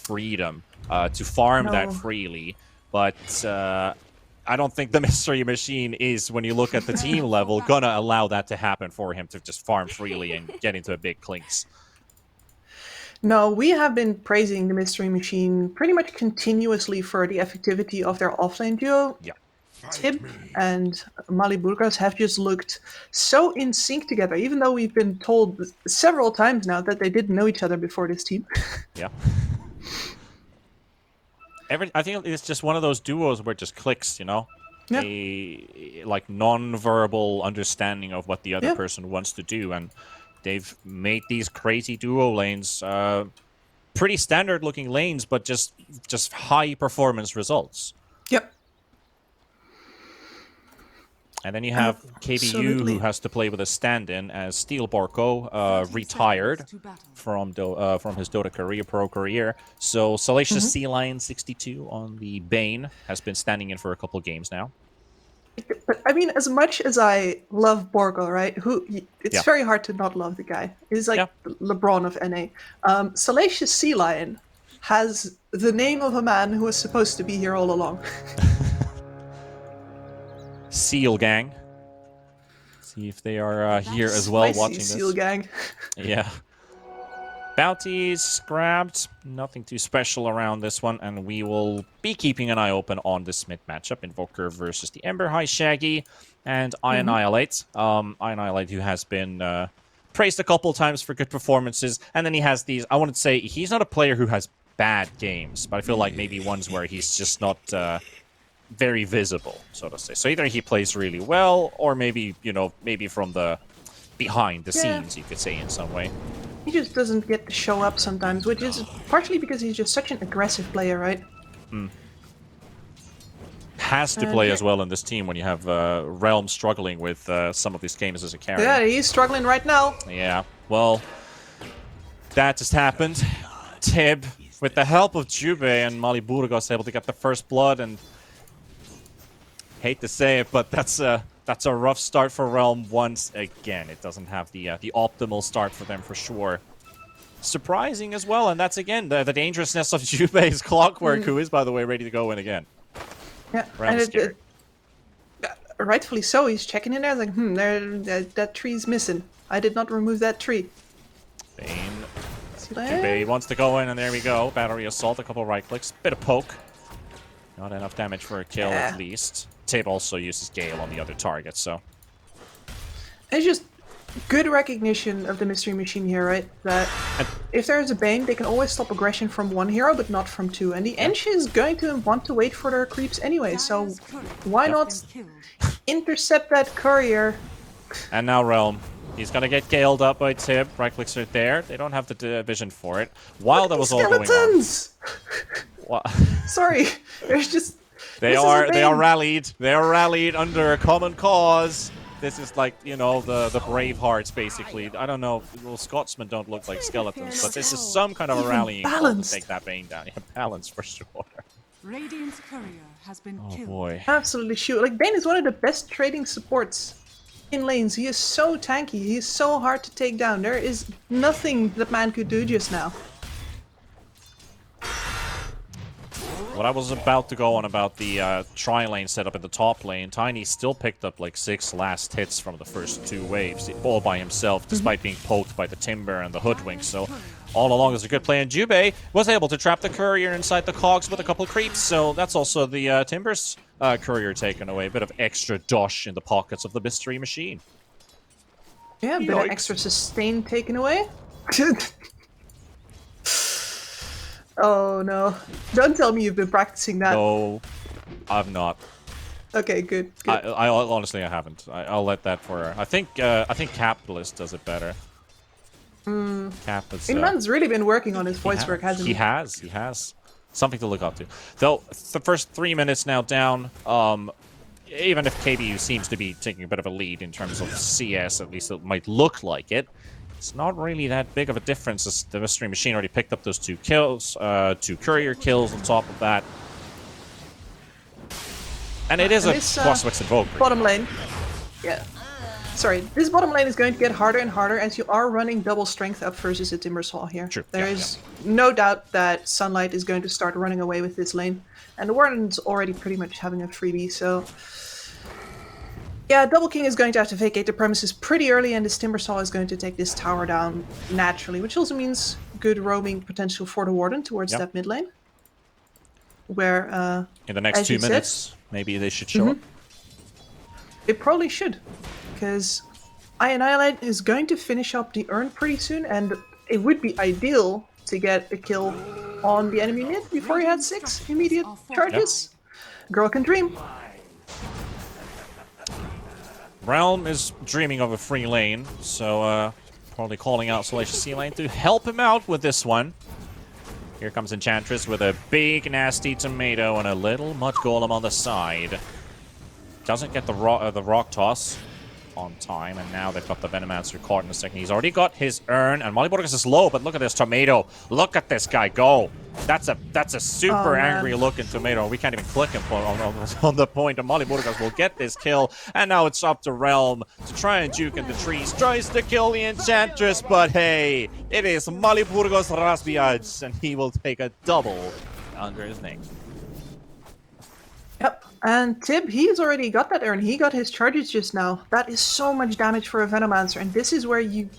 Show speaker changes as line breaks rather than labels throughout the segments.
freedom to farm that freely. But I don't think the Mystery Machine is, when you look at the team level, gonna allow that to happen for him to just farm freely and get into a big clinks.
No, we have been praising the Mystery Machine pretty much continuously for the effectivity of their offlane duo.
Yeah.
Tib and Mali Burgos have just looked so in sync together, even though we've been told several times now that they didn't know each other before this team.
Yeah. I think it's just one of those duos where it just clicks, you know?
Yeah.
A like non-verbal understanding of what the other
Yeah.
person wants to do, and they've made these crazy duo lanes pretty standard looking lanes, but just high performance results.
Yep.
And then you have KBU,
Absolutely.
who has to play with a stand-in, as Steel Borko retired from his Dota career, pro career. So Salacious Sea Lion 62 on the Bane has been standing in for a couple games now.
But I mean, as much as I love Borgo, right? It's very hard to not love the guy. He's like LeBron of NA. Salacious Sea Lion has the name of a man who was supposed to be here all along.
Seal Gang. See if they are here as well, watching this.
Seal Gang.
Yeah. Bounties grabbed. Nothing too special around this one, and we will be keeping an eye open on this mid matchup. Invoker versus the Ember High Shaggy and Annihilate. Annihilate, who has been praised a couple times for good performances, and then he has these. I wouldn't say he's not a player who has bad games, but I feel like maybe ones where he's just not very visible, so to say. So either he plays really well, or maybe, you know, maybe from the behind the scenes, you could say, in some way.
He just doesn't get to show up sometimes, which is partially because he's just such an aggressive player, right?
Has to play as well in this team when you have Realm struggling with some of these games as a carry.
Yeah, he's struggling right now.
Yeah, well, that just happened. Tib, with the help of Jube and Mali Burgos, able to get the first blood, and hate to say it, but that's a rough start for Realm once again. It doesn't have the optimal start for them for sure. Surprising as well, and that's again the dangerousness of Jube's Clockwork, who is, by the way, ready to go in again.
Yeah,
Realm's
and rightfully so. He's checking in there, like, that tree's missing. I did not remove that tree.
Bane. Jube wants to go in, and there we go. Battery Assault, a couple right clicks, bit of poke. Not enough damage for a kill, at least. Tib also uses Gale on the other target, so...
It's just good recognition of the Mystery Machine here, right? That if there's a Bane, they can always stop aggression from one hero, but not from two. And the Ench is going to want to wait for their creeps anyway, so why not intercept that courier?
And now Realm. He's gonna get galed up by Tib. Right clicks are there. They don't have the vision for it. While that was all going on... What?
Sorry, there's just...
They are rallied. They are rallied under a common cause. This is like, you know, the brave hearts, basically. I don't know. Well, Scotsmen don't look like skeletons, but this is some kind of a rallying call to take that Bane down. Yeah, balance for sure.
Radiant's courier has been killed.
Boy.
Absolutely shoot. Like, Bane is one of the best trading supports in lanes. He is so tanky. He is so hard to take down. There is nothing that man could do just now.
What I was about to go on about the tri-lane setup in the top lane, Tiny still picked up like 6 last hits from the first 2 waves, all by himself, despite being poked by the Timber and the Hoodwink. So all along is a good play, and Jube was able to trap the Courier inside the cogs with a couple of creeps, so that's also the Timber's Courier taken away. A bit of extra dosh in the pockets of the Mystery Machine.
Yeah, a bit of extra sustain taken away. Oh no. Don't tell me you've been practicing that.
No, I've not.
Okay, good.
I honestly, I haven't. I'll let that for... I think Capitalist does it better.
Inman's really been working on his voice work, hasn't he?
He has. Something to look up to. Though, the first 3 minutes now down, even if KBU seems to be taking a bit of a lead in terms of CS, at least it might look like it, it's not really that big of a difference, as the Mystery Machine already picked up those 2 kills, 2 Courier kills on top of that. And it is a Crosswix Invoker.
Bottom lane. Yeah. Sorry, this bottom lane is going to get harder and harder as you are running double strength up versus a Timbersaw here.
True.
There is no doubt that Sunlight is going to start running away with this lane. And the Warden's already pretty much having a freebie, so... Yeah, Double King is going to have to vacate the premises pretty early, and this Timbersaw is going to take this tower down naturally, which also means good roaming potential for the Warden towards that mid lane. Where,
in the next 2 minutes, maybe they should show up.
It probably should, because Annihilate is going to finish up the urn pretty soon, and it would be ideal to get a kill on the enemy mid before he had 6 immediate charges. Girl can dream.
Realm is dreaming of a free lane, so probably calling out Salacious Sea Lane to help him out with this one. Here comes Enchantress with a big nasty tomato and a little mud golem on the side. Doesn't get the rock toss on time, and now they've got the Venomancer caught in a second. He's already got his urn, and Mollyborgus is low, but look at this tomato. Look at this guy go. That's a super angry looking tomato. We can't even click him on the point, and Mollyborgus will get this kill, and now it's up to Realm to try and juke in the trees. Tries to kill the Enchantress, but hey, it is Mollyborgus Rasbiaj, and he will take a double under his name.
Yep, and Tib, he's already got that urn. He got his charges just now. That is so much damage for a Venomancer, and this is where you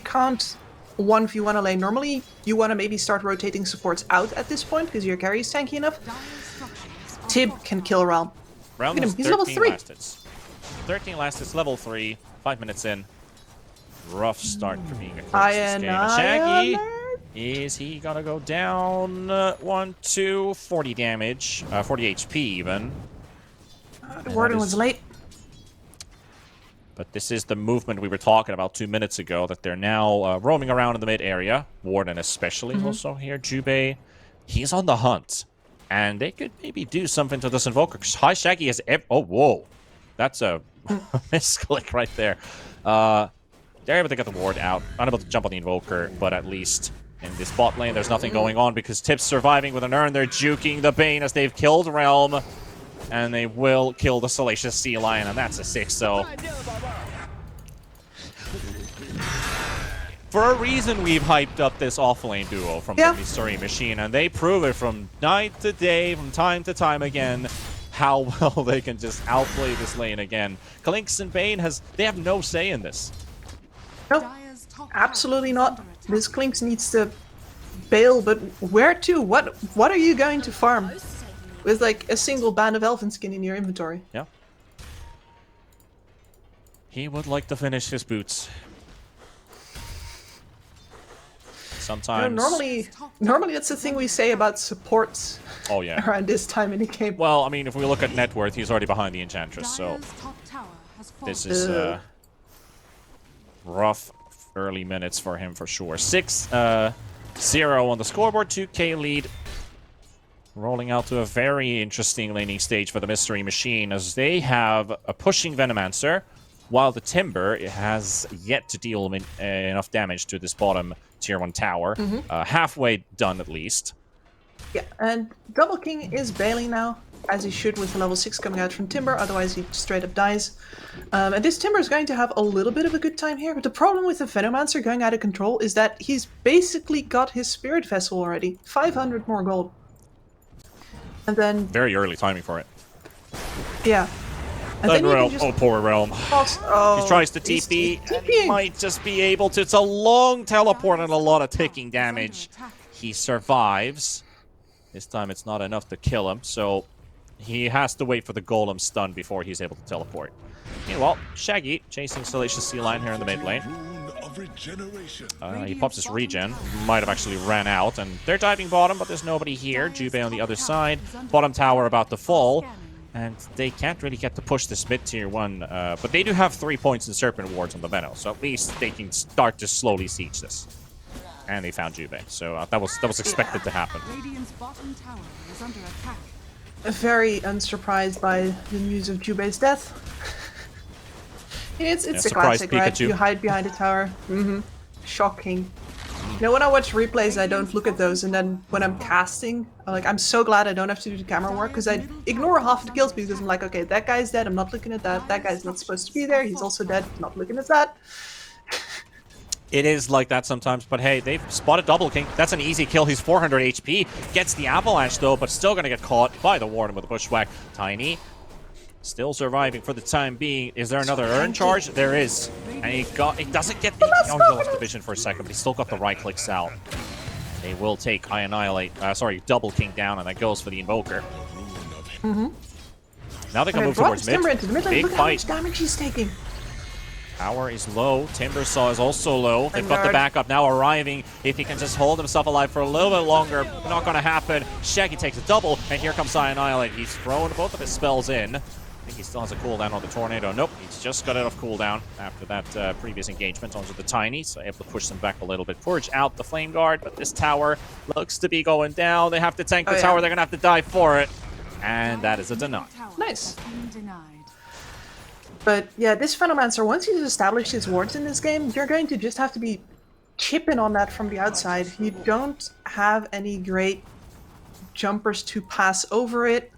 can't 1v1 a lane. Normally, you want to maybe start rotating supports out at this point because your carry is tanky enough. Tib can kill Realm.
Realm
Look at
has
him, he's level 3.
Last 13 last hits, level 3, 5 minutes in. Rough start for being a close this game. And Shaggy, is he gonna go down? 1, 2, 40 damage, 40 HP even.
The Warden was late.
But this is the movement we were talking about 2 minutes ago, that they're now roaming around in the mid area. Warden especially also here. Jubei, he's on the hunt. And they could maybe do something to this Invoker. Because High Shaggy has... Oh, whoa. That's a misclick right there. They're able to get the ward out. Unable to jump on the Invoker, but at least in this bot lane, there's nothing going on because Tip's surviving with an urn. They're juking the Bane as they've killed Realm. And they will kill the Salacious Sea Lion, and that's a 6, so... For a reason, we've hyped up this off-lane duo from the Mystery Machine, and they prove it from night to day, from time to time again, how well they can just outplay this lane again. Klinks and Bane they have no say in this.
No, absolutely not. This Klinks needs to bail, but where to? What are you going to farm? With like a single band of Elven skin in your inventory.
Yeah. He would like to finish his boots. Sometimes...
You know, normally that's the thing we say about supports around this time in the game.
Well, I mean, if we look at net worth, he's already behind the Enchantress, so... This is rough early minutes for him for sure. 6-0 on the scoreboard, 2k lead. Rolling out to a very interesting laning stage for the Mystery Machine as they have a pushing Venomancer, while the Timber has yet to deal enough damage to this bottom tier 1 tower. Halfway done at least.
Yeah, and Double King is bailing now, as he should with the level 6 coming out from Timber, otherwise he straight up dies. And this Timber is going to have a little bit of a good time here, but the problem with the Venomancer going out of control is that he's basically got his Spirit Vessel already. 500 more gold. And then...
Very early timing for it.
Yeah. And
then Realm. Just... Oh, poor Realm. He tries to TP, and he might just be able to. It's a long teleport and a lot of ticking damage. He survives. This time it's not enough to kill him, so he has to wait for the Golem stun before he's able to teleport. Meanwhile, Shaggy chasing Salacious Sea Lion here in the mid lane. He pops his regen. Might have actually ran out, and they're diving bottom, but there's nobody here. Jubei on the other side. Bottom tower about to fall, and they can't really get to push this mid tier 1, but they do have 3 points in Serpent Wards on the Venom, so at least they can start to slowly siege this. And they found Jubei, so that was expected to happen.
Very unsurprised by the news of Jubei's death. It's a classic, right? You hide behind a tower. Shocking. You know, when I watch replays, I don't look at those, and then when I'm casting, I'm so glad I don't have to do the camera work, because I ignore half of the kills because I'm like, okay, that guy's dead, I'm not looking at that, that guy's not supposed to be there, he's also dead, not looking at that.
It is like that sometimes, but hey, they've spotted Double King. That's an easy kill. He's 400 HP. Gets the Avalanche, though, but still going to get caught by the Warden with a Bushwhack. Tiny still surviving for the time being. Is there another Urn charge? There is. And he doesn't get the... Oh, he lost the vision for a second, but he's still got the right clicks out. They will take Annihilate... Double King down, and that goes for the Invoker. Now they can move towards mid. Big
Look how much damage he's taking.
Power is low. Timbersaw is also low. They've got the backup now arriving. If he can just hold himself alive for a little bit longer, not going to happen. Shaggy takes a double, and here comes Annihilate. He's thrown both of his spells in. I think he still has a cooldown on the Tornado. Nope, he's just got it off cooldown after that previous engagement onto the Tiny, so able to push them back a little bit. Forge out the Flame Guard, but this tower looks to be going down. They have to tank the tower. They're going to have to die for it. And that is a deny.
Nice. But yeah, this Venomancer, once he's established his wards in this game, you're going to just have to be chipping on that from the outside. You don't have any great jumpers to pass over it.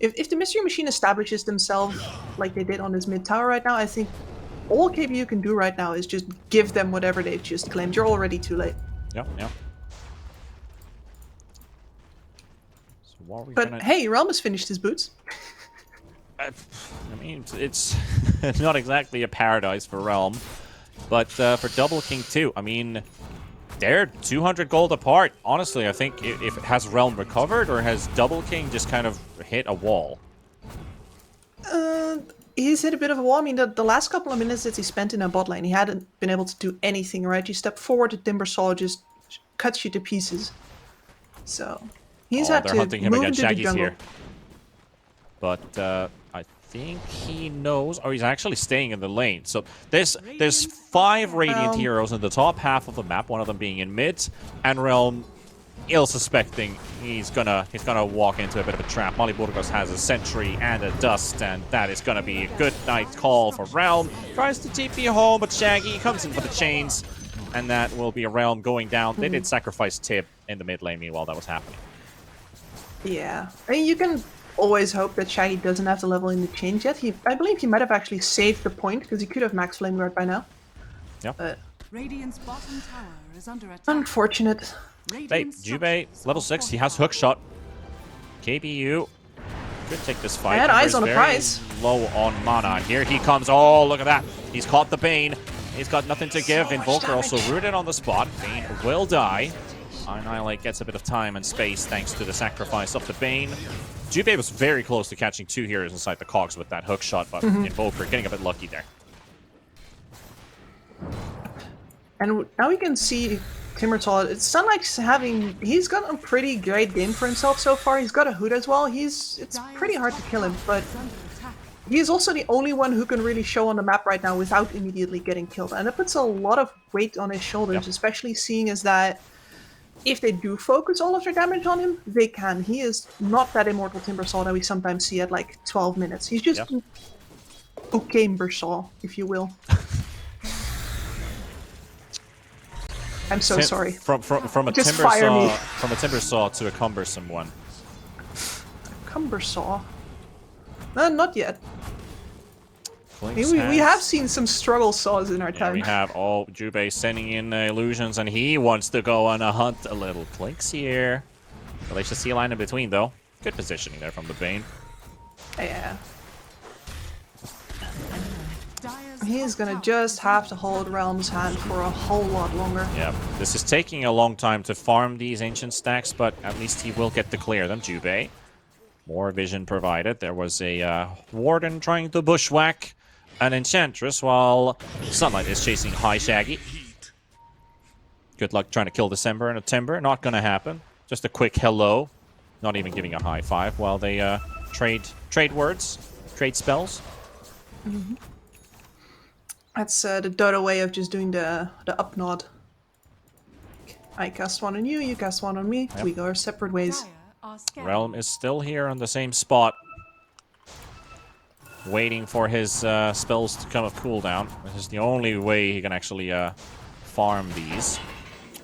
If the Mystery Machine establishes themselves like they did on this mid tower right now, I think all KBU can do right now is just give them whatever they've just claimed. You're already too late.
Yep. So what are we
but hey, Realm has finished his boots.
I mean, it's not exactly a paradise for Realm, but for Double King too. I mean, they're 200 gold apart. Honestly, I think if has Realm recovered or has Double King just kind of hit a wall?
He's hit a bit of a wall. I mean, the last couple of minutes that he spent in a bot lane, he hadn't been able to do anything, right? You step forward, the Timbersaw just cuts you to pieces. So he's had to
hunting him
move
again.
into the
Shaggy's
jungle.
here. But I think he knows. Oh, he's actually staying in the lane. So there's 5 Radiant heroes in the top half of the map. One of them being in mid, and Realm, ill suspecting he's gonna walk into a bit of a trap. Molly Burgos has a Sentry and a Dust, and that is gonna be a good night call for Realm. Tries to TP home, but Shaggy comes in for the chains, and that will be a Realm going down. They did sacrifice Tib in the mid lane. Meanwhile, that was happening.
Yeah, I mean, you can always hope that Shaggy doesn't have the level in the change yet. I believe he might have actually saved the point, because he could have max Flame Guard by now.
Yeah.
But
Radiant's bottom tower is under attack.
unfortunate.
Hey, Jubei, level 6, he has hook shot. KBU could take this fight.
I had eyes on the
Very
prize.
Low on mana. And here he comes. Oh, look at that. He's caught the Bane. He's got nothing to give. Invoker also rooted on the spot. Bane will die. Annihilate gets a bit of time and space thanks to the sacrifice of the Bane. Jubei was very close to catching 2 heroes inside the cogs with that hook shot, but Invoker getting a bit lucky there.
And now we can see Timbersaw. It's not like he's got a pretty great game for himself so far. He's got a hood as well. It's pretty hard to kill him, but he's also the only one who can really show on the map right now without immediately getting killed. And it puts a lot of weight on his shoulders, especially seeing as that if they do focus all of their damage on him, they can. He is not that immortal Timbersaw that we sometimes see at like 12 minutes. He's just okay Timbersaw, if you will. I'm so sorry.
From a
Just fire me.
Timbersaw to a cumbersome one.
Cumbersaw? Not yet. We have seen some struggle saws in our time.
We have Jubei sending in illusions, and he wants to go on a hunt. A little clicks here. Delicious sea line in between, though. Good positioning there from the Bane.
Yeah. He's gonna just have to hold Realm's hand for a whole lot longer.
Yep. This is taking a long time to farm these ancient stacks, but at least he will get to clear them. Jubei. More vision provided. There was a Warden trying to bushwhack an Enchantress while Sunlight is chasing High Shaggy. Good luck trying to kill December and a Timber. Not gonna happen. Just a quick hello. Not even giving a high five while they trade words, trade spells.
That's the Dota way of just doing the up nod. I cast one on you, you cast one on me.
Yep.
We go our separate ways.
Realm is still here on the same spot, waiting for his spells to come off cooldown. This is the only way he can actually farm these.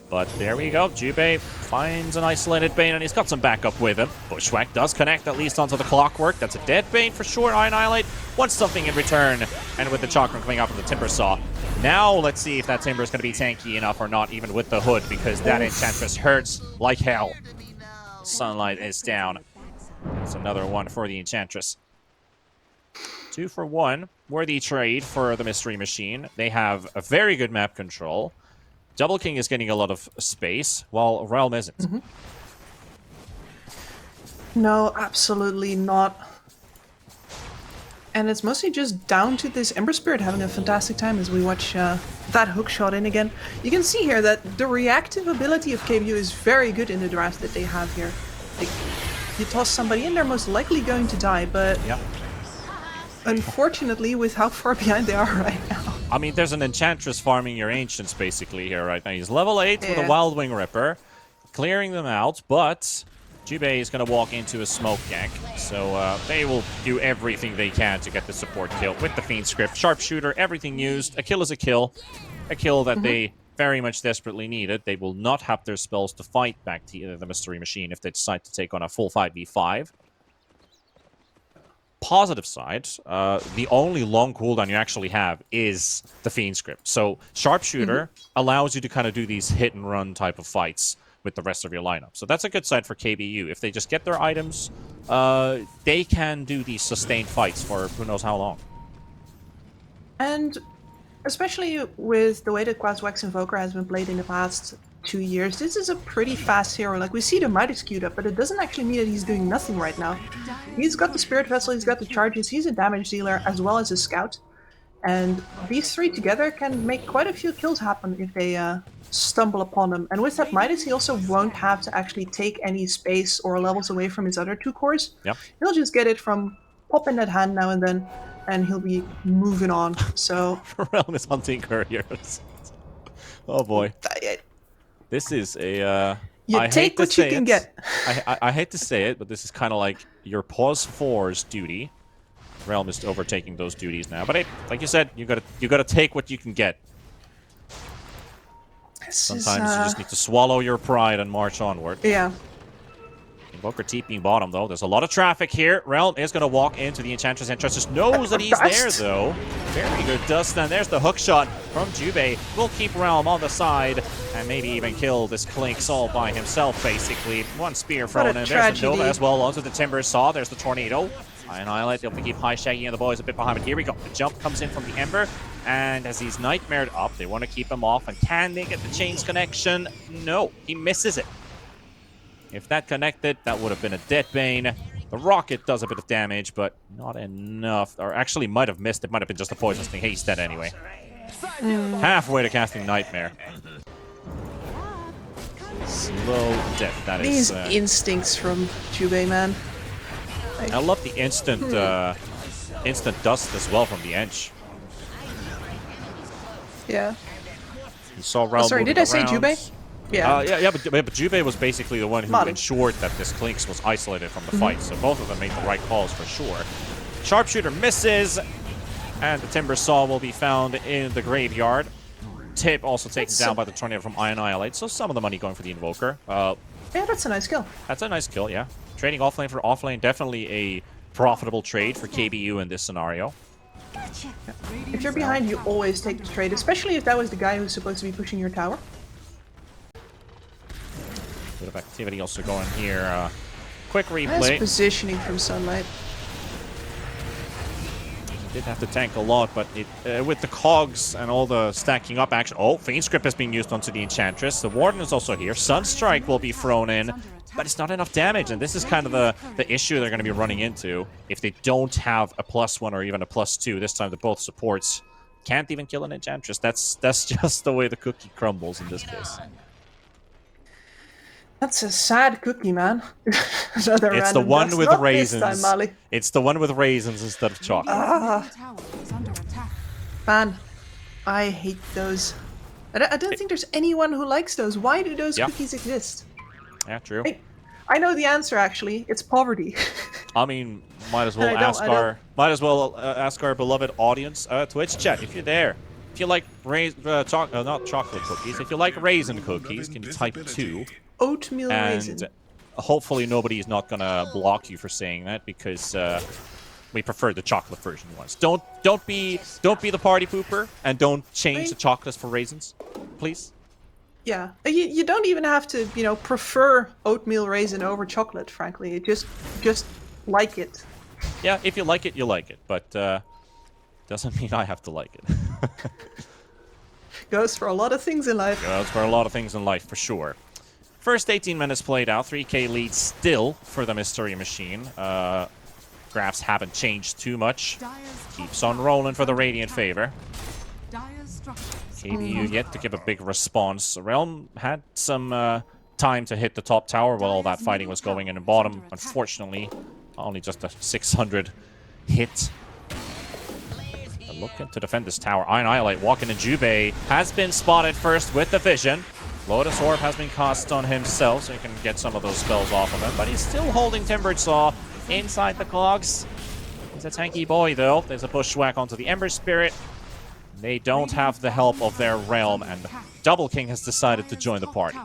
But there we go. Jubei finds an isolated Bane, and he's got some backup with him. Bushwhack does connect, at least onto the Clockwork. That's a dead Bane for sure. Annihilate wants something in return. And with the Chakram coming out from the Timber Saw. Now let's see if that Timber is going to be tanky enough or not, even with the Hood, because that Enchantress hurts like hell. Sunlight is down. That's another one for the Enchantress. 2 for 1. Worthy trade for the Mystery Machine. They have a very good map control. Double King is getting a lot of space, while Realm isn't.
No, absolutely not. And it's mostly just down to this Ember Spirit having a fantastic time as we watch that hook shot in again. You can see here that the reactive ability of KBU is very good in the draft that they have here. Like, you toss somebody in, they're most likely going to die, but unfortunately, with how far behind they are right now.
I mean, there's an Enchantress farming your Ancients basically here right now. He's level 8 with a Wild Wing Ripper, clearing them out, but Jubei is going to walk into a smoke gank. So they will do everything they can to get the support kill with the Fiend Script. Sharpshooter, everything used. A kill is a kill. A kill that they very much desperately needed. They will not have their spells to fight back to the Mystery Machine if they decide to take on a full 5v5. Positive side, the only long cooldown you actually have is the Fiend Script. So Sharpshooter allows you to kind of do these hit and run type of fights with the rest of your lineup. So that's a good side for KBU. If they just get their items, they can do these sustained fights for who knows how long.
And especially with the way that Quaswax Invoker has been played in the past 2 years, this is a pretty fast hero. Like, we see the Midas queued up, but it doesn't actually mean that he's doing nothing right now. He's got the Spirit Vessel, he's got the charges, he's a damage dealer as well as a scout. And these three together can make quite a few kills happen if they stumble upon him. And with that Midas, he also won't have to actually take any space or levels away from his other 2 cores.
Yep.
He'll just get it from popping that hand now and then, and he'll be moving on. So
Realm is hunting couriers. Oh boy. This is a...
you take what you can get.
I hate to say it, but this is kind of like your pause 4's duty. Realm is overtaking those duties now. But hey, like you said, you gotta take what you can get. Sometimes you just need to swallow your pride and march onward.
Yeah.
Invoker TPing bottom, though. There's a lot of traffic here. Realm is going to walk into the Enchantress. Enchantress knows that he's there, though. Very good dust. And there's the hook shot from Jubei. Will keep Realm on the side and maybe even kill this Clinks all by himself, basically. One spear thrown in. There's the Nova as well onto the Timber Saw. There's the Tornado. Annihilate. They'll keep High Shaggy and the boys a bit behind. But here we go. The jump comes in from the Ember. And as he's nightmared up, they want to keep him off. And can they get the chains connection? No. He misses it. If that connected, that would have been a dead Bane. The rocket does a bit of damage, but not enough. Or actually might have missed. It might have been just a poisonous thing. Hey, he's dead anyway. Halfway to casting Nightmare. Slow death. That
These
is...
instincts from Jubei, man.
I love the instant instant dust as well from the edge.
Yeah.
You saw Realm
sorry, did I say Jubei? Yeah.
Yeah, but Jubei was basically the one who ensured that this Clinks was isolated from the fight, so both of them made the right calls for sure. Sharpshooter misses, and the Timber Saw will be found in the graveyard. Tip also taken down by the Tornado from Annihilate, so some of the money going for the Invoker.
Yeah, that's a nice kill.
That's a nice kill, yeah. Trading offlane for offlane, definitely a profitable trade for KBU in this scenario.
If you're behind, you always take the trade, especially if that was the guy who's supposed to be pushing your tower.
Bit of activity also going here. Quick replay.
Nice positioning from Sunlight.
He did have to tank a lot, but it with the cogs and all the stacking up action. Oh, Fiend Script is being used onto the Enchantress. The Warden is also here. Sunstrike will be thrown in, but it's not enough damage, and this is kind of the issue they're going to be running into if they don't have a +1 or even a +2. This time, to both supports can't even kill an Enchantress. That's just the way the cookie crumbles in this case.
That's a sad cookie, man.
It's the one with raisins.
This time, Mali.
It's the one with raisins instead of chocolate.
Man, I hate those. I don't think there's anyone who likes those. Why do those cookies exist?
Yeah, true.
I know the answer, actually. It's poverty.
I mean, might as well ask our beloved audience, Twitch chat, if you're there. If you like not chocolate cookies, if you like raisin cookies, can you type 2?
Oatmeal raisin.
And hopefully nobody is not gonna block you for saying that because we prefer the chocolate version ones. Don't be the party pooper and don't change the chocolates for raisins, please.
Yeah, you don't even have to, prefer oatmeal raisin over chocolate. Frankly, just like it.
Yeah, if you like it, you like it, but doesn't mean I have to like it.
Goes for a lot of things in life.
Goes for a lot of things in life, for sure. First 18 minutes played out. 3K lead still for the Mystery Machine. Graphs haven't changed too much. Keeps on rolling for the Radiant favor. KBU yet to give a big response. Realm had some time to hit the top tower while all that fighting was going in the bottom. Unfortunately, only just a 600 hit. Looking to defend this tower. Annihilate walking in Jubei has been spotted first with the vision. Lotus Orb has been cast on himself, so he can get some of those spells off of him. But he's still holding Timbered Saw inside the clogs. He's a tanky boy, though. There's a bushwhack onto the Ember Spirit. They don't have the help of their realm, and Double King has decided to join the party.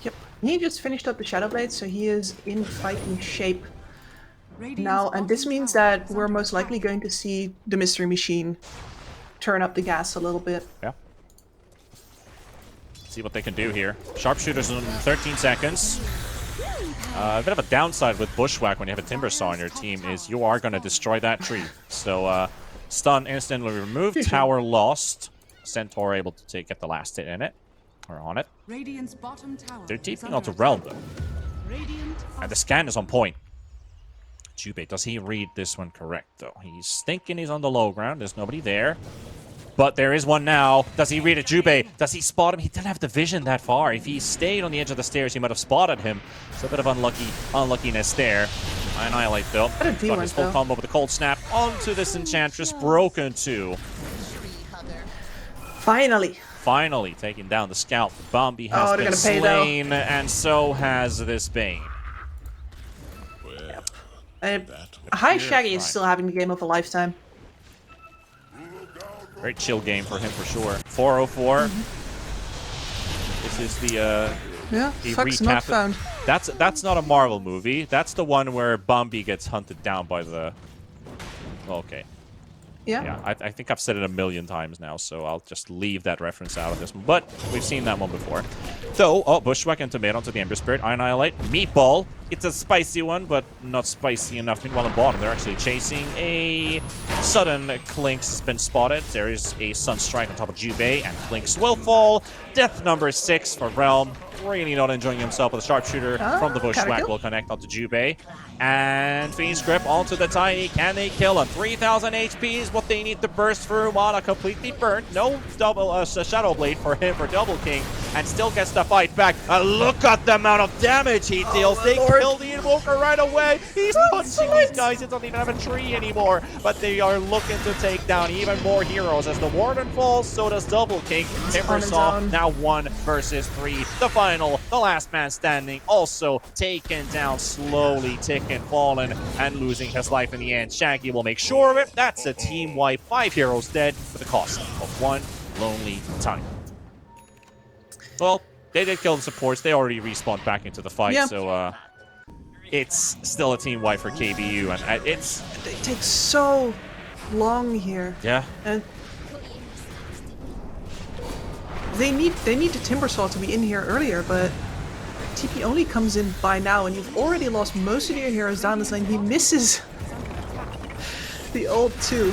Yep. He just finished up the Shadow Blade, so he is in fighting shape now, and this means that we're most likely going to see the Mystery Machine turn up the gas a little bit.
Yeah. See what they can do here. Sharpshooters in 13 seconds. A bit of a downside with Bushwhack when you have a Timber Saw on your team is you are going to destroy that tree. So, stun instantly removed, tower lost. Centaur able to get the last hit in it. Or on it. They're TPing onto Realm, though. And the scan is on point. Jubei, does he read this one correct, though? He's thinking he's on the low ground. There's nobody there. But there is one now. Does he read it, Jubei? Does he spot him? He didn't have the vision that far. If he stayed on the edge of the stairs, he might have spotted him. So a bit of unluckiness there. Annihilate, though. Got his full combo with the cold snap onto this Enchantress. Broken, too. Finally taking down the Scout. Bombi has been slain, and so has this Bane.
High Shaggy is still having the game of a lifetime.
Very chill game for him, for sure. 404. This is the
Fuck's not found.
That's not a Marvel movie. That's the one where Bombi gets hunted down by the... Okay. Yeah, I think I've said it a million times now, so I'll just leave that reference out of this one. But we've seen that one before. So, Bushwhack and Tomato onto the Ember Spirit. Annihilate. Meatball. It's a spicy one, but not spicy enough. Meanwhile, on bottom, they're actually chasing a sudden Clinks has been spotted. There is a Sunstrike on top of Jubei, and Clinks will fall. Death number 6 for Realm. Really not enjoying himself with a Sharpshooter from the Bushwhack will connect onto Jubei. And Fiend's Grip onto the Tiny. Can they kill him? 3,000 HP is what they need to burst through. Mana completely burnt. No double Shadow Blade for him for Double King. And still gets the fight back. And look at the amount of damage he deals. They kill the Invoker right away. He's punching these guys. It doesn't even have a tree anymore. But they are looking to take down even more heroes. As the Warden falls, so does Double King. Timbersaw now 1 versus 3. The final, the last man standing, also taken down slowly, ticking, falling, and losing his life in the end. Shaggy will make sure of it. That's a team wipe. 5 heroes dead for the cost of 1 lonely time. Well, they did kill the supports. They already respawned back into the fight, so it's still a team wipe for KBU, and it's...
They take so long here.
Yeah.
And they need the Timbersaw to be in here earlier, but TP only comes in by now, and you've already lost most of your heroes down this lane. He misses the ult too,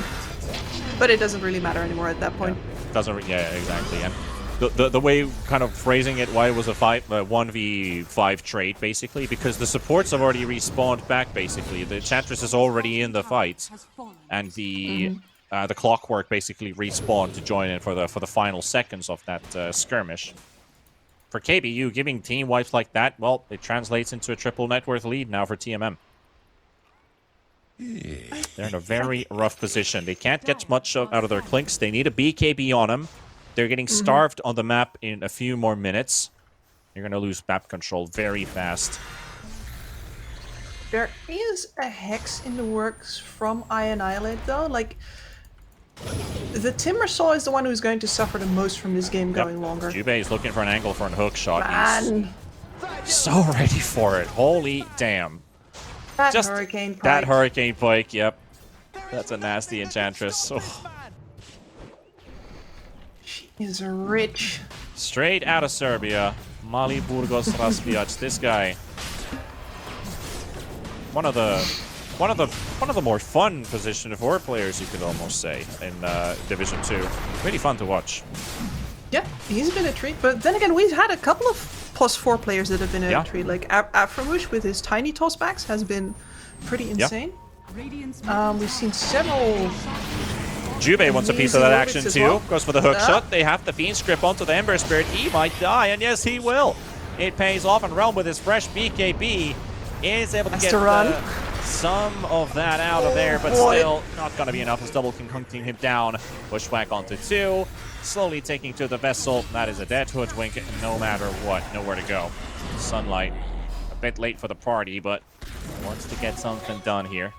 but it doesn't really matter anymore at that point.
Yeah, exactly. And the way kind of phrasing it, why it was a 1v5 trade, basically, because the supports have already respawned back, basically. The Enchantress is already in the fight, and the Clockwork basically respawned to join in for the final seconds of that skirmish. For KBU, giving team wipes like that, well, it translates into a triple net worth lead now for TMM. They're in a very rough position. They can't get much out of their Clinks. They need a BKB on them. They're getting starved on the map in a few more minutes. You're going to lose map control very fast.
There is a Hex in the works from Annihilate, though. Like, The Timbersaw is the one who's going to suffer the most from this game going longer.
Jubei is looking for an angle for a hook shot.
Man,
He's so ready for it. Holy damn.
that
Just
Hurricane Pike.
that Hurricane Pike, yep. That's a nasty enchantress. Oh.
She is rich.
Straight out of Serbia. Mali Burgos Razbijac. This guy. One of the more fun Position 4 players, you could almost say, in Division 2. Really fun to watch.
Yeah, he's been a treat. But then again, we've had a couple of +4 players that have been a treat. Like Aframush with his tiny tossbacks has been pretty insane. We've seen several.
Jubei wants a piece of that action too.
Well.
Goes for the hook shot. They have the Fiend script onto the Ember Spirit. He might die, and yes, he will. It pays off, and Realm with his fresh BKB is able to get some of that out of there, but still not going to be enough as Double King hunting him down. Bushwhack onto 2. Slowly taking to the vessel. That is a dead Hoodwink no matter what. Nowhere to go. Sunlight. A bit late for the party, but wants to get something done here.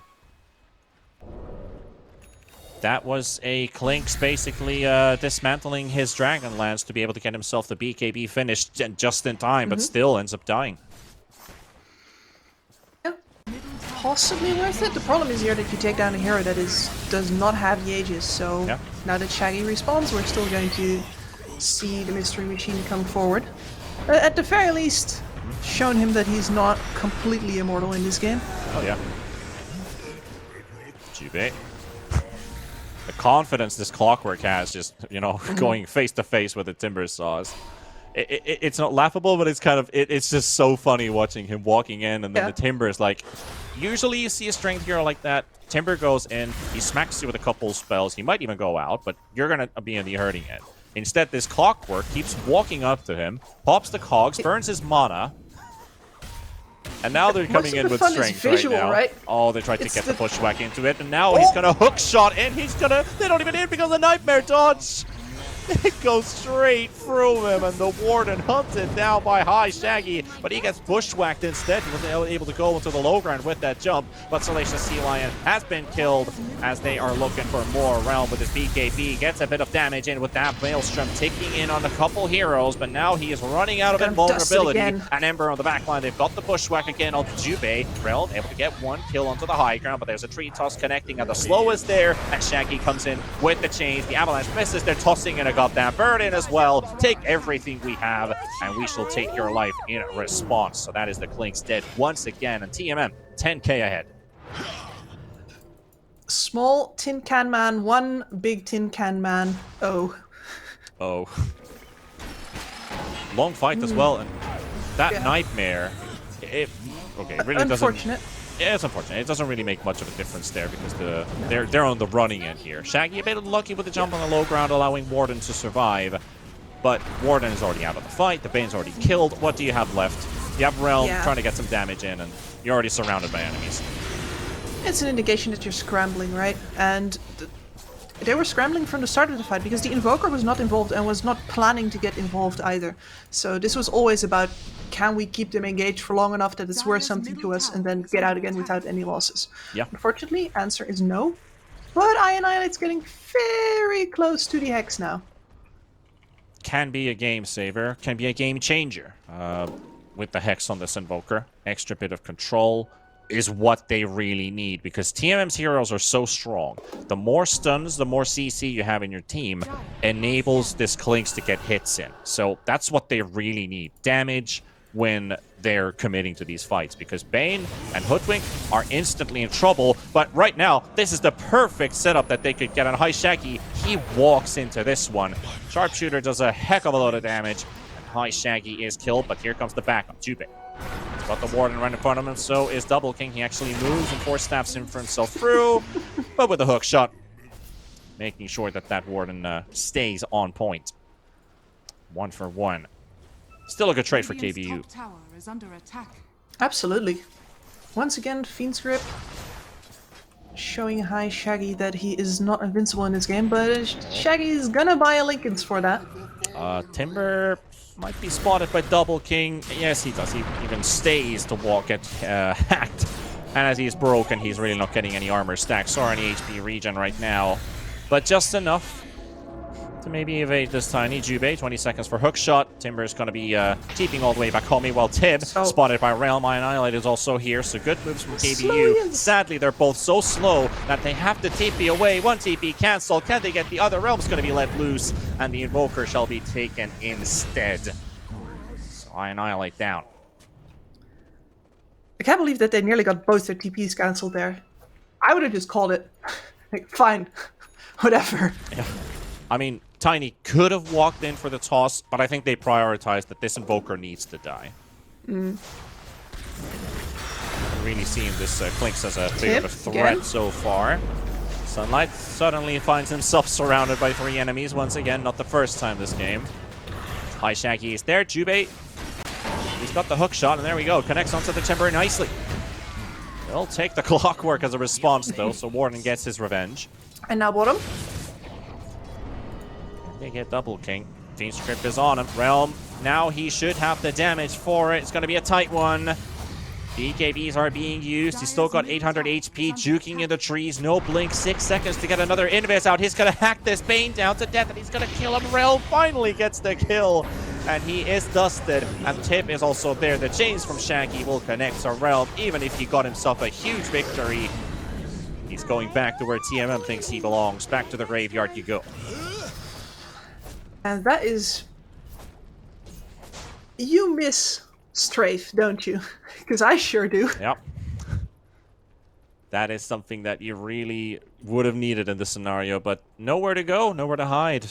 That was a Clinks basically dismantling his Dragonlance to be able to get himself the BKB finished just in time, but still ends up dying.
Yeah. Possibly worth it. The problem is here that you take down a hero that does not have the Aegis, so now that Shaggy respawns, we're still going to see the Mystery Machine come forward. At the very least, shown him that he's not completely immortal in this game.
Oh yeah. Jubei. The confidence this Clockwork has, just, you know, going face to face with the Timbersaws. It's not laughable, but it's kind of, it's just so funny watching him walking in, and then the Timber is like, usually you see a strength hero like that, Timber goes in, he smacks you with a couple spells, he might even go out, but you're going to be in the hurting end. Instead, this Clockwork keeps walking up to him, pops the cogs, burns his mana, and now they're coming in with strength right now. Oh, they tried to get the Bushwhack into it, and now he's gonna hook shot in. They don't even hit because of the Nightmare dodge. It goes straight through him, and the Warden hunted down by High Shaggy, but he gets bushwhacked instead. He wasn't able to go into the low ground with that jump, but Salacious Sea Lion has been killed as they are looking for more. Realm with his BKB gets a bit of damage in with that Maelstrom ticking in on a couple heroes, but now he is running out of invulnerability. And Ember on the back line, they've got the bushwhack again onto Jubei. Realm able to get one kill onto the high ground, but there's a tree toss connecting at the slowest there, and Shaggy comes in with the chains. The Avalanche misses, they're tossing in a goddamn bird in as well. Take everything we have, and we shall take your life in response. So that is the Clinks dead once again, and TMM 10k ahead.
Small tin can man, one big tin can man. Oh.
Long fight as well, and that Nightmare, it really
unfortunate.
Yeah, it's unfortunate. It doesn't really make much of a difference there because they're on the running end here. Shaggy a bit unlucky with the jump on the low ground, allowing Warden to survive. But Warden is already out of the fight. The Bane's already killed. What do you have left? You have Realm trying to get some damage in, and you're already surrounded by enemies.
It's an indication that you're scrambling, right? And they were scrambling from the start of the fight because the Invoker was not involved and was not planning to get involved either. So this was always about, can we keep them engaged for long enough that it's worth something to us and then get out again without any losses?
Yeah.
Unfortunately, answer is no. But Ionilate's getting very close to the Hex now.
Can be a game saver, can be a game changer. With the Hex on this Invoker, extra bit of control is what they really need, because TMM's heroes are so strong. The more stuns, the more CC you have in your team enables this Clinks to get hits in. So that's what they really need. Damage when they're committing to these fights, because Bane and Hoodwink are instantly in trouble. But right now, this is the perfect setup that they could get on High Shaggy. He walks into this one. Sharpshooter does a heck of a lot of damage, and High Shaggy is killed, but here comes the backup. Jubei. He's got the Warden right in front of him, so is Double King. He actually moves and force staffs him for himself through, but with a hook shot, making sure that that Warden stays on point. 1 for 1. Still a good trade for KBU.
Tower is under attack.
Absolutely. Once again, Fiend's Grip showing High Shaggy that he is not invincible in this game, but Shaggy's gonna buy a Linken's for that.
Timber might be spotted by Double King. Yes, he does. He even stays to walk at hacked. And as he's broken, he's really not getting any armor stacks or any HP regen right now. but just enough to maybe evade this Tiny. Jubei, 20 seconds for hookshot. Timber's going to be keeping all the way back home. While Tib, spotted by Realm, Annihilate is also here. So good moves from KBU. Sadly, they're both so slow that they have to TP away. One TP cancelled. Can they get the other? Realm's going to be let loose, and the Invoker shall be taken instead. So Annihilate down.
I can't believe that they nearly got both their TPs cancelled there. I would have just called it. Like, fine. Whatever.
Yeah. I mean, Tiny could have walked in for the toss, but I think they prioritized that this Invoker needs to die. Really seeing this Clinks as a bit of a threat so far. Sunlight suddenly finds himself surrounded by 3 enemies once again. Not the first time this game. High Shaggy is there. Jubei, he's got the hook shot, and there we go. Connects onto the Timber nicely. They'll take the Clockwork as a response, though, so Warden gets his revenge.
And now bottom.
They get double king. Fiend Script is on him. Realm, now he should have the damage for it. It's going to be a tight one. BKBs are being used. He's still got 800 HP, juking in the trees. No blink. 6 seconds to get another invis out. He's going to hack this Bane down to death, and he's going to kill him. Realm finally gets the kill, and he is dusted. And Tip is also there. The chains from Shaggy will connect to Realm, even if he got himself a huge victory. He's going back to where TMM thinks he belongs. Back to the graveyard you go.
And that is... You miss Strafe, don't you? Because I sure do.
Yep. That is something that you really would have needed in this scenario, but nowhere to go, nowhere to hide.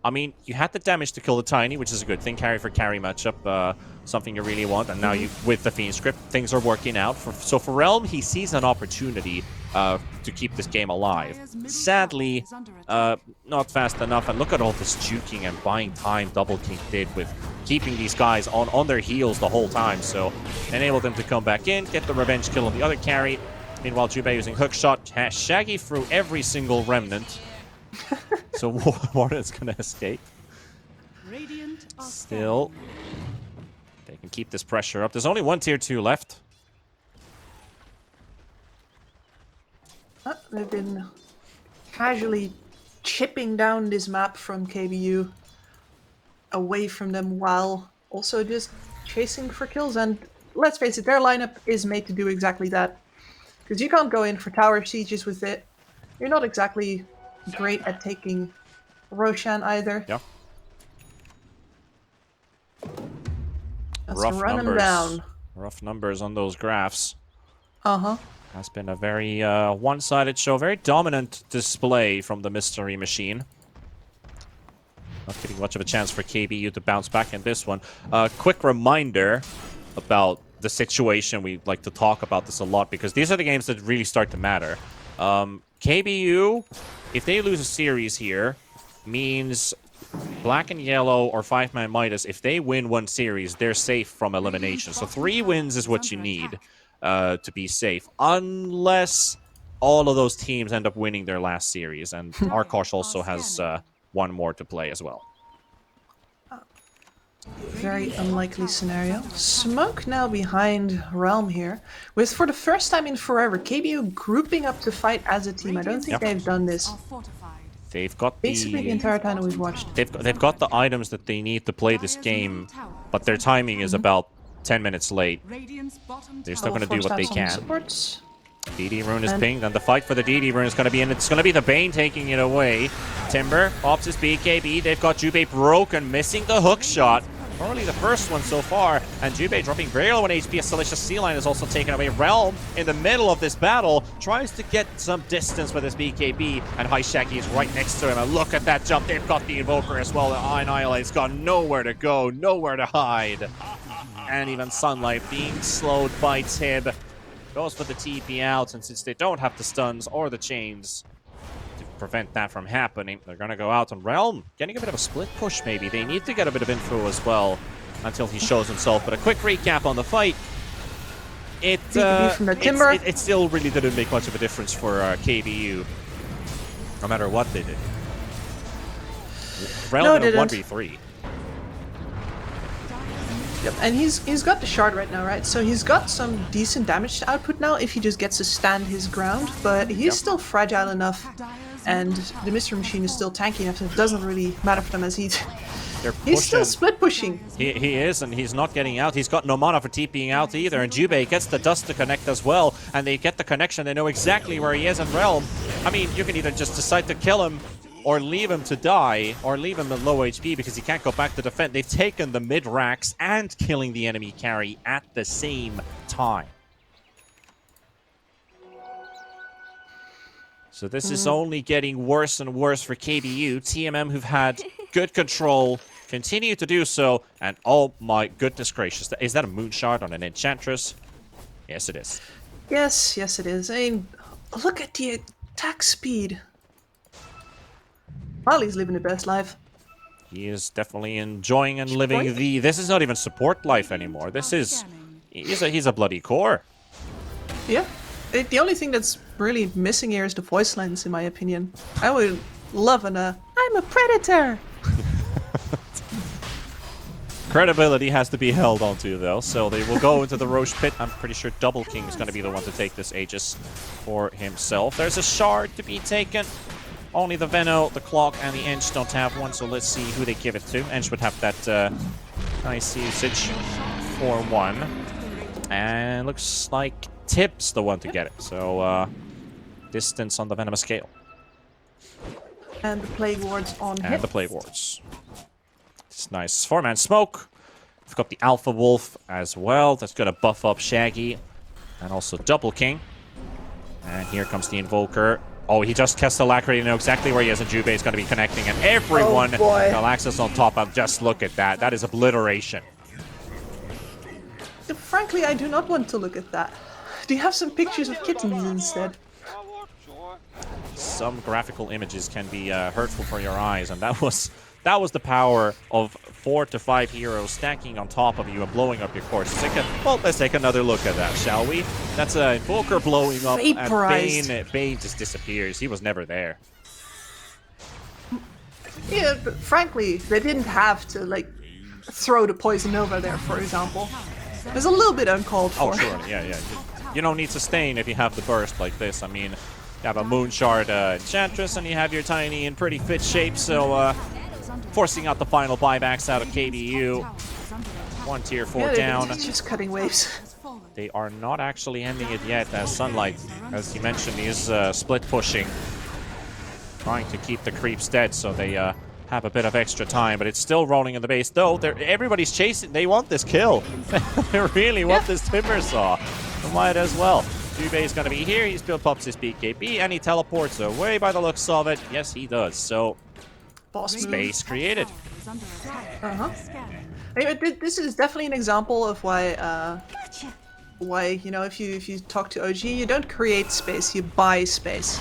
I mean, you had the damage to kill the Tiny, which is a good thing. Carry for carry matchup, something you really want. And now you, with the Fiend Script, things are working out. So for Realm, he sees an opportunity to keep this game alive. Sadly, not fast enough. And look at all this juking and buying time Double King did with keeping these guys on their heels the whole time. So enable them to come back in, get the revenge kill on the other carry. Meanwhile, Jubei using hookshot. Shaggy through every single remnant. So Warden's gonna escape. Still, they can keep this pressure up. There's only one tier 2 left.
They've been casually chipping down this map from KBU away from them while also just chasing for kills. And let's face it, their lineup is made to do exactly that. Because you can't go in for tower sieges with it. You're not exactly great at taking Roshan either.
Yeah.
Let's run him down.
Rough numbers on those graphs.
Uh-huh.
Has been a very one-sided show. Very dominant display from the Mystery Machine. Not getting much of a chance for KBU to bounce back in this one. Quick reminder about the situation. We like to talk about this a lot because these are the games that really start to matter. KBU, if they lose a series here, means Black and Yellow or 5-Man Midas, if they win one series, they're safe from elimination. So 3 wins is what you need to be safe. Unless all of those teams end up winning their last series. And Arkosh also has one more to play as well.
Very unlikely scenario. Smoke now behind Realm here, with for the first time in forever KBU grouping up to fight as a team. I don't think they've done this.
They've got
basically the entire time that we've watched.
They've got the items that they need to play this game, but their timing is about 10 minutes late. They're still going to do what they can.
Supports.
DD rune is pinged, and the fight for the DD rune is going to be in. It's going to be the Bane taking it away. Timber pops his BKB. They've got Jubei broken, missing the hook shot. Probably the first one so far, and Jubei dropping very low on HP. A Salacious Sea Lion is also taken away. Realm, in the middle of this battle, tries to get some distance with his BKB, and High Shaggy is right next to him. And look at that jump. They've got the Invoker as well. Annihilate's got nowhere to go, nowhere to hide. And even Sunlight being slowed by Tib. Goes for the TP out, and since they don't have the stuns or the chains to prevent that from happening, they're going to go out on Realm. Getting a bit of a split push, maybe. They need to get a bit of info as well until he shows himself. But a quick recap on the fight. It still really didn't make much of a difference for KBU, no matter what they did. Realm in a 1v3.
Yep, and he's got the shard right now, right? So he's got some decent damage output now if he just gets to stand his ground, but he's still fragile enough and the Mystery Machine is still tanky enough, so it doesn't really matter for them as he's still
pushing.
split pushing.
He is, and he's not getting out. He's got no mana for TPing out either, and Jubei gets the dust to connect as well, and they get the connection. They know exactly where he is in Realm. I mean, you can either just decide to kill him, or leave him to die, or leave him at low HP because he can't go back to defend. They've taken the mid-racks and killing the enemy carry at the same time. So this is only getting worse and worse for KBU. TMM, who've had good control, continue to do so. And oh my goodness gracious, is that a moonshot on an Enchantress? Yes, it is.
Yes, it is. I mean, look at the attack speed. Mali's living the best life.
He is definitely enjoying and living the... This is not even support life anymore. This is... He's a bloody core.
Yeah. The only thing that's really missing here is the voice lines, in my opinion. I would love I'm a predator!
Credibility has to be held onto, though, so they will go into the Roche pit. I'm pretty sure Double King is going to be the one to take this Aegis for himself. There's a shard to be taken. Only the Veno, the Clock, and the Ench don't have one, so let's see who they give it to. Ench would have that nice usage for one. And looks like Tip's the one to get it, so distance on the Venomous scale.
And the Plague Wards on hit.
And the Plague Wards. It's nice. 4-man smoke. We've got the Alpha Wolf as well. That's going to buff up Shaggy. And also Double King. And here comes the Invoker. Oh, he just cast Alacrity. You know exactly where he is, and Jubei is going to be connecting. And everyone, Galaxus on top of. Just look at that. That is obliteration.
Frankly, I do not want to look at that. Do you have some pictures of kittens instead?
Some graphical images can be hurtful for your eyes, and that was the power of 4 to 5 heroes stacking on top of you and blowing up your core. So let's take another look at that, shall we? That's a Invoker blowing up,
Vaporized.
and Bane just disappears. He was never there.
Yeah, but frankly, they didn't have to, like, throw the Poison Nova there, for example. There's a little bit uncalled for.
Oh, sure, yeah. You don't need sustain if you have the burst like this. I mean, you have a Moonshard Enchantress, and you have your Tiny in pretty fit shape, so forcing out the final buybacks out of KBU. 1 tier 4 down.
It's just cutting waves.
They are not actually ending it yet, as Sunlight, as you mentioned, is split pushing. Trying to keep the creeps dead, so they have a bit of extra time, but it's still rolling in the base. Though, everybody's chasing. They want this kill. They really want this Timber Saw. They might as well. Jubei is going to be here. He still pops his BKB, and he teleports away by the looks of it. Yes, he does. So,
Boss
space created.
Anyway, this is definitely an example of why, you know, if you talk to OG, you don't create space, you buy space.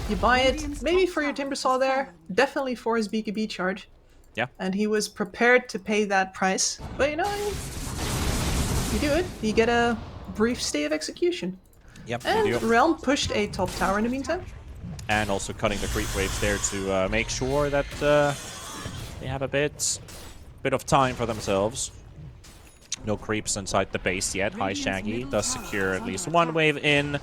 You buy it, maybe for your Timber Saw there, definitely for his BKB charge.
Yeah.
And he was prepared to pay that price. But, you know, you do it, you get a brief stay of execution.
Yep,
And Realm pushed a top tower in the meantime.
And also cutting the creep waves there to make sure that they have a bit of time for themselves. No creeps inside the base yet. High Shaggy does secure at least one wave in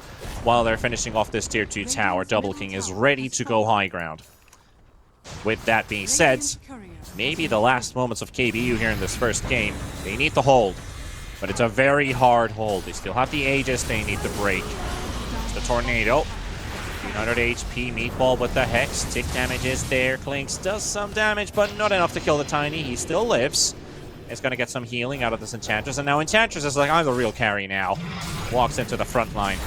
while they're finishing off this tier 2 tower. Double King is ready to go high ground. With that being said, maybe the last moments of KBU here in this first game. They need to hold, but it's a very hard hold. They still have the Aegis they need to break. It's the Tornado. 300 HP, Meatball with the Hex. Tick damage is there. Clinks does some damage, but not enough to kill the Tiny. He still lives. Is going to get some healing out of this Enchantress. And now Enchantress is like, I'm the real carry now. Walks into the front line.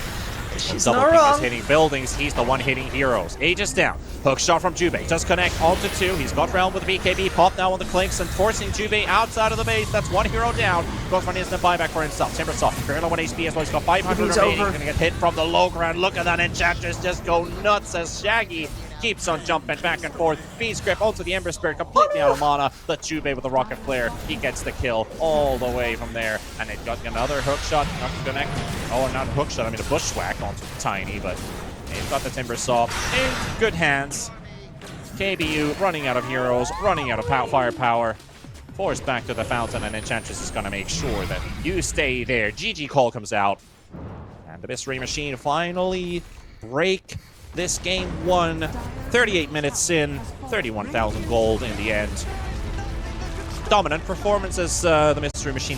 She's
Double
not
King
wrong.
is hitting buildings. He's the one hitting heroes. Aegis down. Hook shot from Jubei. Does connect onto 2. He's got Realm with the BKB. Pop now on the Clinks and forcing Jubei outside of the base. That's 1 hero down. Goes for an instant buyback for himself. Timber Saw. Barely 1 HP as well. He's got 500
He's
remaining.
over.
He's going to get hit from the low ground. Look at that Enchantress just go nuts as Shaggy keeps on jumping back and forth. Beast Grip onto the Ember Spirit, completely out of mana. The Jubei with the Rocket Flare. He gets the kill all the way from there. And they've got another hook shot. Not to connect. Oh, not a hook shot. I mean, a bushwhack onto Tiny, but they've got the Timber Saw in good hands. KBU running out of heroes, running out of firepower. Forced back to the fountain, and Enchantress is going to make sure that you stay there. GG call comes out. And the Mystery Machine finally break this game 1 38 minutes in, 31,000 gold in the end. Dominant performance as the Mystery Machine